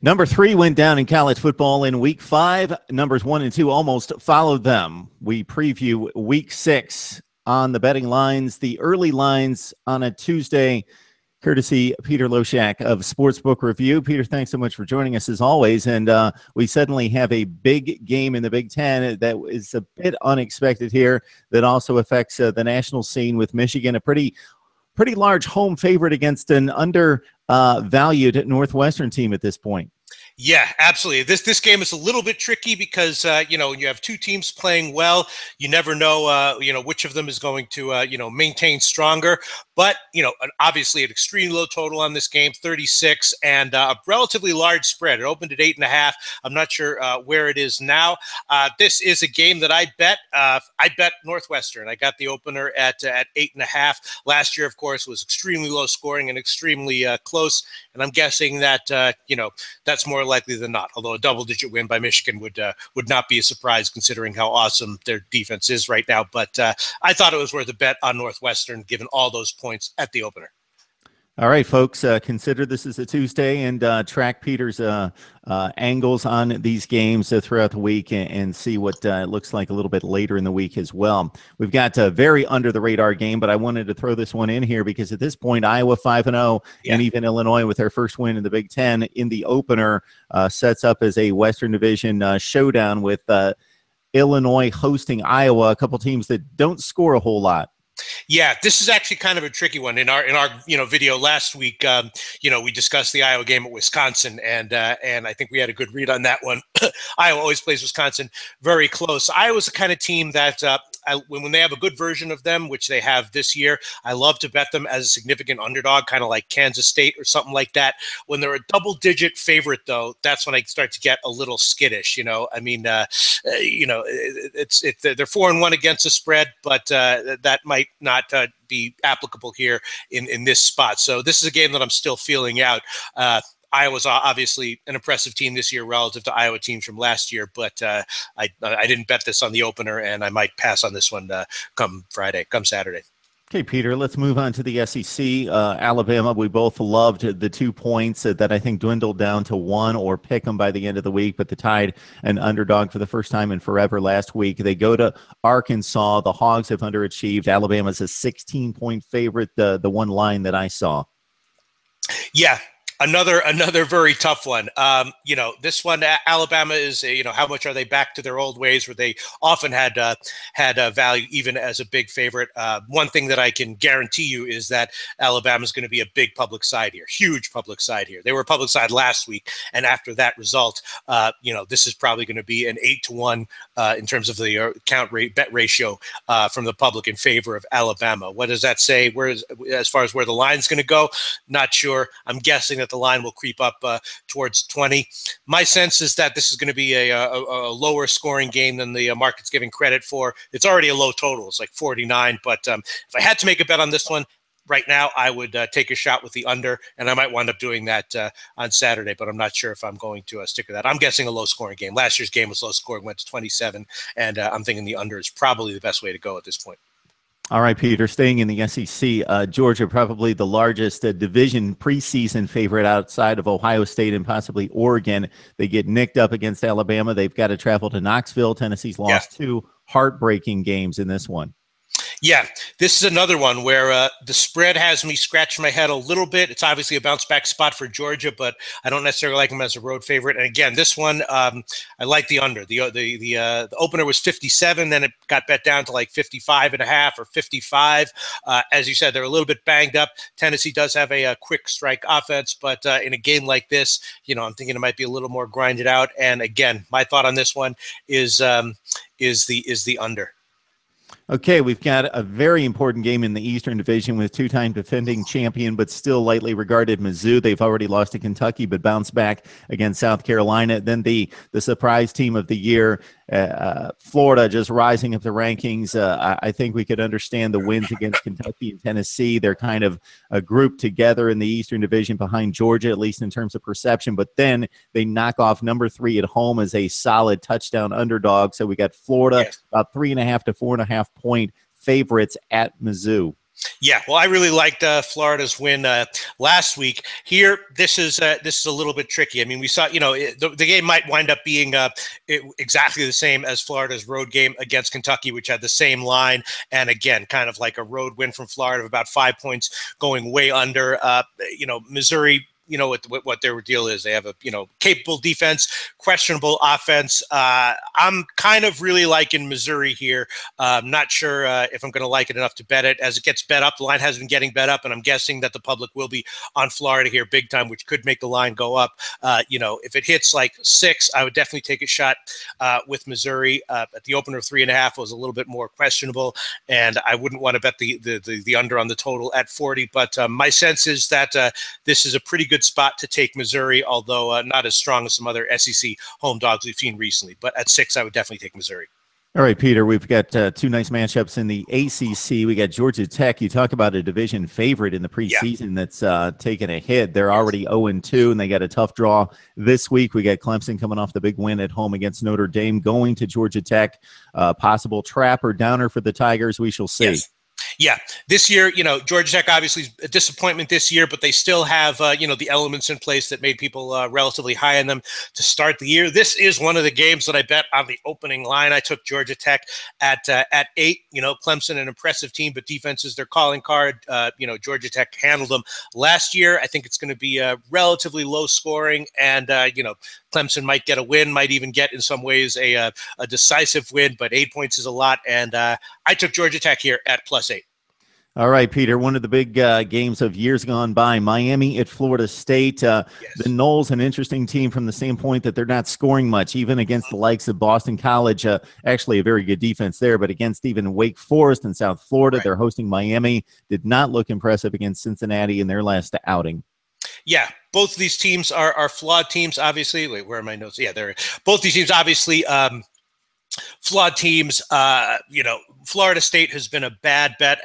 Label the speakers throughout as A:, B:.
A: Number 3 went down in college football in week 5. Numbers 1 and 2 almost followed them. We preview week 6 on the betting lines, the early lines on a Tuesday, courtesy Peter Loshak of Sportsbook Review. Peter, thanks so much for joining us as always. And we suddenly have a big game in the Big Ten that is a bit unexpected here that also affects the national scene with Michigan, a pretty large home favorite against an undervalued Northwestern team at this point.
B: Yeah, absolutely. This game is a little bit tricky because you have two teams playing well. You never know which of them is going to maintain stronger. But obviously an extremely low total on this game, 36, and a relatively large spread. It opened at 8.5. I'm not sure where it is now. This is a game that I bet. I bet Northwestern. I got the opener at 8.5. Last year, of course, was extremely low scoring and extremely close. And I'm guessing that that's more likely than not. Although a double-digit win by Michigan would not be a surprise considering how awesome their defense is right now. But I thought it was worth a bet on Northwestern given all those points at the opener.
A: All right, folks, consider this is a Tuesday and track Peter's angles on these games throughout the week and see what it looks like a little bit later in the week as well. We've got a very under-the-radar game, but I wanted to throw this one in here because at this point, Iowa 5-0 and even Illinois with their first win in the Big Ten in the opener sets up as a Western Division showdown with Illinois hosting Iowa, a couple teams that don't score a whole lot.
B: Yeah, this is actually kind of a tricky one. In our video last week, we discussed the Iowa game at Wisconsin, and I think we had a good read on that one. Iowa always plays Wisconsin very close. Iowa's the kind of team that when they have a good version of them, which they have this year, I love to bet them as a significant underdog, kind of like Kansas State or something like that. When they're a double-digit favorite, though, that's when I start to get a little skittish. I mean, they're 4-1 against the spread, but that might not be applicable here in this spot. So this is a game that I'm still feeling out. Iowa's obviously an impressive team this year relative to Iowa teams from last year, but I didn't bet this on the opener, and I might pass on this one come Saturday.
A: Okay, Peter, let's move on to the SEC. Alabama, we both loved the 2 points that I think dwindled down to 1 or pick them by the end of the week, but the Tide an underdog for the first time in forever last week. They go to Arkansas. The Hogs have underachieved. Alabama's a 16-point favorite, the one line that I saw.
B: Yeah. Another very tough one. This one, Alabama is, how much are they back to their old ways where they often had value even as a big favorite. One thing that I can guarantee you is that Alabama is going to be a big public side here, huge public side here. They were a public side last week, and after that result, this is probably going to be an 8-1 in terms of the bet ratio from the public in favor of Alabama. What does that say? As far as where the line's going to go? Not sure. I'm guessing that the line will creep up towards 20. My sense is that this is going to be a lower scoring game than the market's giving credit for. It's already a low total. It's like 49. But if I had to make a bet on this one right now, I would take a shot with the under, and I might wind up doing that on Saturday, but I'm not sure if I'm going to stick with that. I'm guessing a low scoring game. Last year's game was low scoring, went to 27, and I'm thinking the under is probably the best way to go at this point.
A: All right, Peter, staying in the SEC, Georgia probably the largest division preseason favorite outside of Ohio State and possibly Oregon. They get nicked up against Alabama. They've got to travel to Knoxville. Tennessee's lost 2 heartbreaking games in this one.
B: Yeah, this is another one where the spread has me scratching my head a little bit. It's obviously a bounce back spot for Georgia, but I don't necessarily like them as a road favorite. And again, this one, I like the under. The opener was 57, then it got bet down to like 55.5 or 55. As you said, they're a little bit banged up. Tennessee does have a quick strike offense, but in a game like this, I'm thinking it might be a little more grinded out. And again, my thought on this one is the under.
A: Okay, we've got a very important game in the Eastern Division with two-time defending champion but still lightly regarded Mizzou. They've already lost to Kentucky but bounced back against South Carolina. Then the surprise team of the year, Florida, just rising up the rankings. I think we could understand the wins against Kentucky and Tennessee. They're kind of grouped together in the Eastern Division behind Georgia, at least in terms of perception. But then they knock off number 3 at home as a solid touchdown underdog. So we got Florida about 3.5 to 4.5 point favorites at Mizzou.
B: Yeah, well, I really liked Florida's win last week. Here, this is a little bit tricky. I mean, we saw, the game might wind up being exactly the same as Florida's road game against Kentucky, which had the same line, and again, kind of like a road win from Florida of about 5 points, going way under. Missouri. What their deal is. They have a capable defense, questionable offense. I'm kind of really liking Missouri here. Not sure if I'm going to like it enough to bet it. As it gets bet up, the line has been getting bet up, and I'm guessing that the public will be on Florida here big time, which could make the line go up. If it hits like 6, I would definitely take a shot with Missouri. At the opener of 3.5 was a little bit more questionable, and I wouldn't want to bet the under on the total at 40. But my sense is that this is a pretty good spot to take Missouri, although not as strong as some other SEC home dogs we've seen recently. But at 6, I would definitely take Missouri.
A: All right, Peter, we've got 2 nice matchups in the ACC. We got Georgia Tech. You talk about a division favorite in the preseason that's taken a hit. They're already 0-2, and they got a tough draw this week. We got Clemson coming off the big win at home against Notre Dame, going to Georgia Tech. Possible trap or downer for the Tigers. We shall see.
B: Yes. Yeah, this year, Georgia Tech obviously is a disappointment this year, but they still have, the elements in place that made people relatively high on them to start the year. This is one of the games that I bet on the opening line. I took Georgia Tech at 8. Clemson, an impressive team, but defense is their calling card. Georgia Tech handled them last year. I think it's going to be relatively low scoring, and Clemson might get a win, might even get in some ways a decisive win, but 8 points is a lot, and I took Georgia Tech here at +8.
A: All right, Peter, one of the big games of years gone by, Miami at Florida State.
B: Yes.
A: The Noles, an interesting team from the standpoint that they're not scoring much, even against the likes of Boston College. Actually, a very good defense there, but against even Wake Forest and South Florida,
B: right.
A: They're hosting Miami. Did not look impressive against Cincinnati in their last outing.
B: Yeah, both of these teams are flawed teams, obviously. Wait, where are my notes? Yeah, they're both these teams, obviously, flawed teams. Florida State has been a bad bet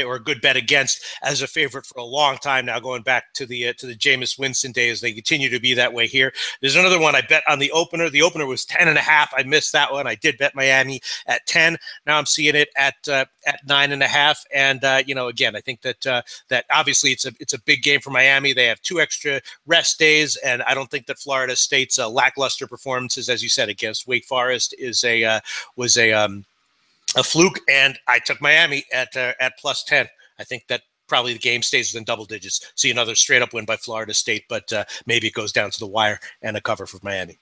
B: or a good bet against as a favorite for a long time now, going back to the Jameis Winston days. They continue to be that way here. There's another one I bet on the opener. The opener was 10.5. I missed that one. I did bet Miami at 10. Now I'm seeing it at 9.5. And again, I think that obviously it's a big game for Miami. They have 2 extra rest days, and I don't think that Florida State's lackluster performances, as you said, against Wake Forest was a fluke, and I took Miami at +10. I think that probably the game stays within double digits. See another straight up win by Florida State, but maybe it goes down to the wire and a cover for Miami.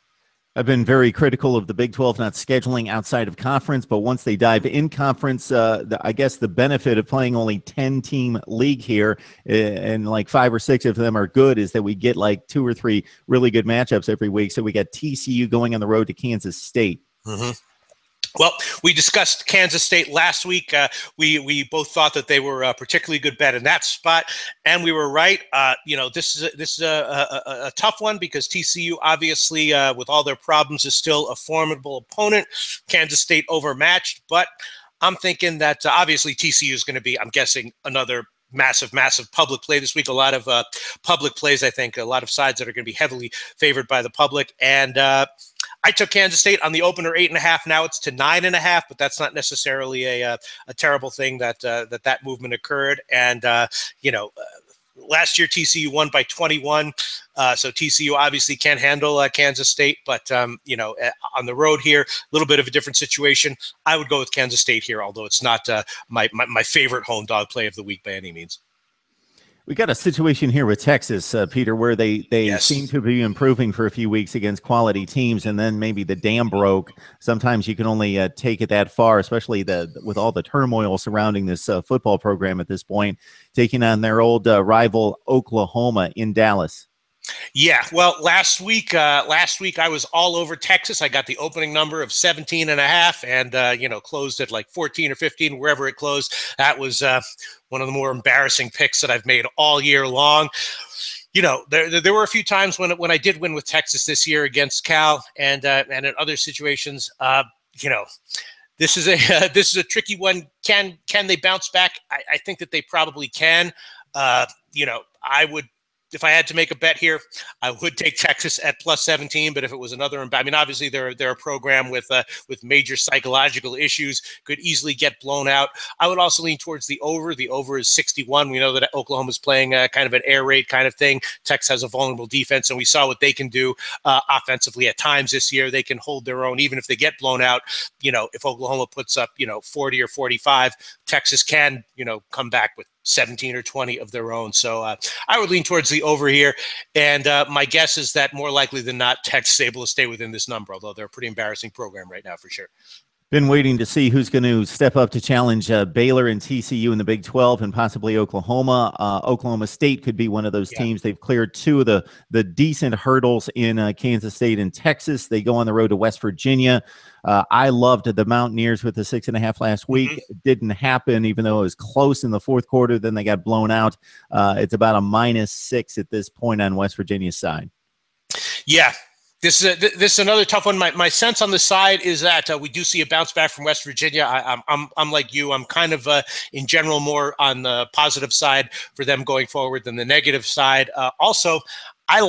A: I've been very critical of the Big 12 not scheduling outside of conference, but once they dive in conference, I guess the benefit of playing only 10-team league here, and like 5 or 6 of them are good, is that we get like 2 or 3 really good matchups every week. So we got TCU going on the road to Kansas State.
B: Mm-hmm. Well, we discussed Kansas State last week. We both thought that they were a particularly good bet in that spot, and we were right. This is a tough one because TCU, obviously, with all their problems, is still a formidable opponent. Kansas State overmatched, but I'm thinking that obviously TCU is going to be, I'm guessing, another massive public play this week. A lot of public plays, I think, a lot of sides that are going to be heavily favored by the public, and I took Kansas State on the opener 8.5. Now it's to 9.5, but that's not necessarily a terrible thing that movement occurred. And last year TCU won by 21, so TCU obviously can't handle Kansas State. But on the road here, a little bit of a different situation. I would go with Kansas State here, although it's not my favorite home dog play of the week by any means.
A: We got a situation here with Texas, Peter, where they
B: Yes.
A: seem to be improving for a few weeks against quality teams, and then maybe the dam broke. Sometimes you can only take it that far, especially with all the turmoil surrounding this football program at this point, taking on their old rival Oklahoma in Dallas.
B: Yeah, well, last week I was all over Texas. I got the opening number of 17.5 and, closed at like 14 or 15, wherever it closed. That was one of the more embarrassing picks that I've made all year long. There were a few times when I did win with Texas this year against Cal and in other situations. This is a tricky one. Can they bounce back? I think that they probably can. I would if I had to make a bet here, I would take Texas at +17. But if it was another, I mean, obviously they're a program with major psychological issues, could easily get blown out. I would also lean towards the over. The over is 61. We know that Oklahoma's playing kind of an air raid kind of thing. Texas has a vulnerable defense, and we saw what they can do offensively at times this year. They can hold their own, even if they get blown out. If Oklahoma puts up 40 or 45, Texas can come back with 17 or 20 of their own. So I would lean towards the over here. And my guess is that more likely than not, Texas is able to stay within this number, although they're a pretty embarrassing program right now for sure.
A: Been waiting to see who's going to step up to challenge Baylor and TCU in the Big 12 and possibly Oklahoma. Oklahoma State could be one of those teams. They've cleared two of the decent hurdles in Kansas State and Texas. They go on the road to West Virginia. I loved the Mountaineers with the 6.5 last week. It didn't happen, even though it was close in the fourth quarter. Then they got blown out. It's about a -6 at this point on West Virginia's side.
B: Yeah. This is another tough one. My sense on the side is that we do see a bounce back from West Virginia. I'm like you. I'm kind of in general more on the positive side for them going forward than the negative side. Also, I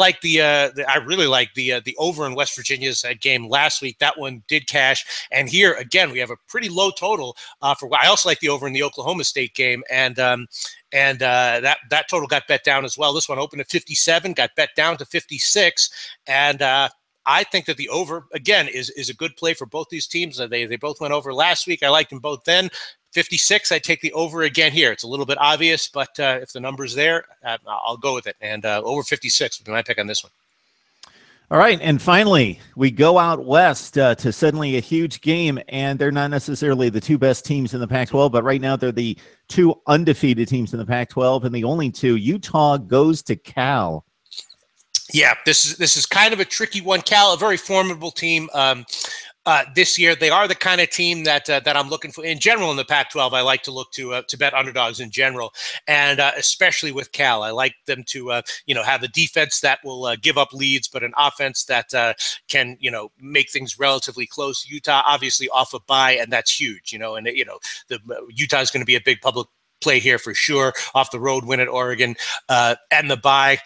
B: really like the over in West Virginia's game last week. That one did cash, and here again we have a pretty low total for. I also like the over in the Oklahoma State game, and that total got bet down as well. This one opened at 57, got bet down to 56, and I think that the over again is a good play for both these teams. They both went over last week. I liked them both then. 56, I take the over again here. It's a little bit obvious, but if the number's there, I'll go with it. And over 56 would be my pick on this one.
A: All right, and finally, we go out west to suddenly a huge game, and they're not necessarily the two best teams in the Pac-12, but right now they're the two undefeated teams in the Pac-12, and the only two. Utah goes to Cal.
B: Yeah, this is kind of a tricky one. Cal, a very formidable team. This year, they are the kind of team that I'm looking for in general in the Pac-12. I like to look to bet underdogs in general, and especially with Cal. I like them to have a defense that will give up leads, but an offense that can make things relatively close. Utah obviously off a bye, and that's huge. The Utah is going to be a big public play here for sure. Off the road win at Oregon and the bye.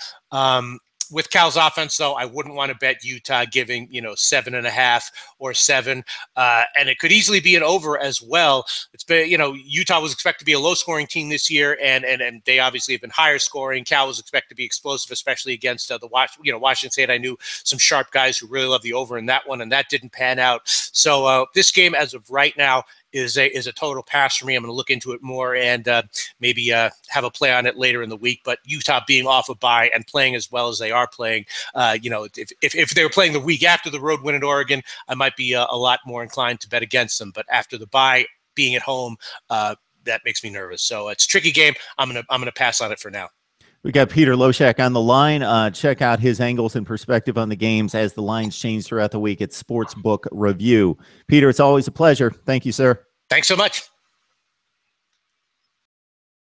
B: With Cal's offense, though, I wouldn't want to bet Utah giving, 7.5 or 7. And it could easily be an over as well. It's been, Utah was expected to be a low-scoring team this year, and they obviously have been higher scoring. Cal was expected to be explosive, especially against Washington State. I knew some sharp guys who really love the over in that one, and that didn't pan out. So this game, as of right now, is a total pass for me. I'm going to look into it more and maybe have a play on it later in the week. But Utah being off a bye and playing as well as they are playing, if they were playing the week after the road win at Oregon, I might be a lot more inclined to bet against them. But after the bye, being at home, that makes me nervous. So it's a tricky game. I'm gonna pass on it for now.
A: We got Peter Loshak on the line. Check out his angles and perspective on the games as the lines change throughout the week at Sportsbook Review. Peter, it's always a pleasure. Thank you, sir.
B: Thanks so much.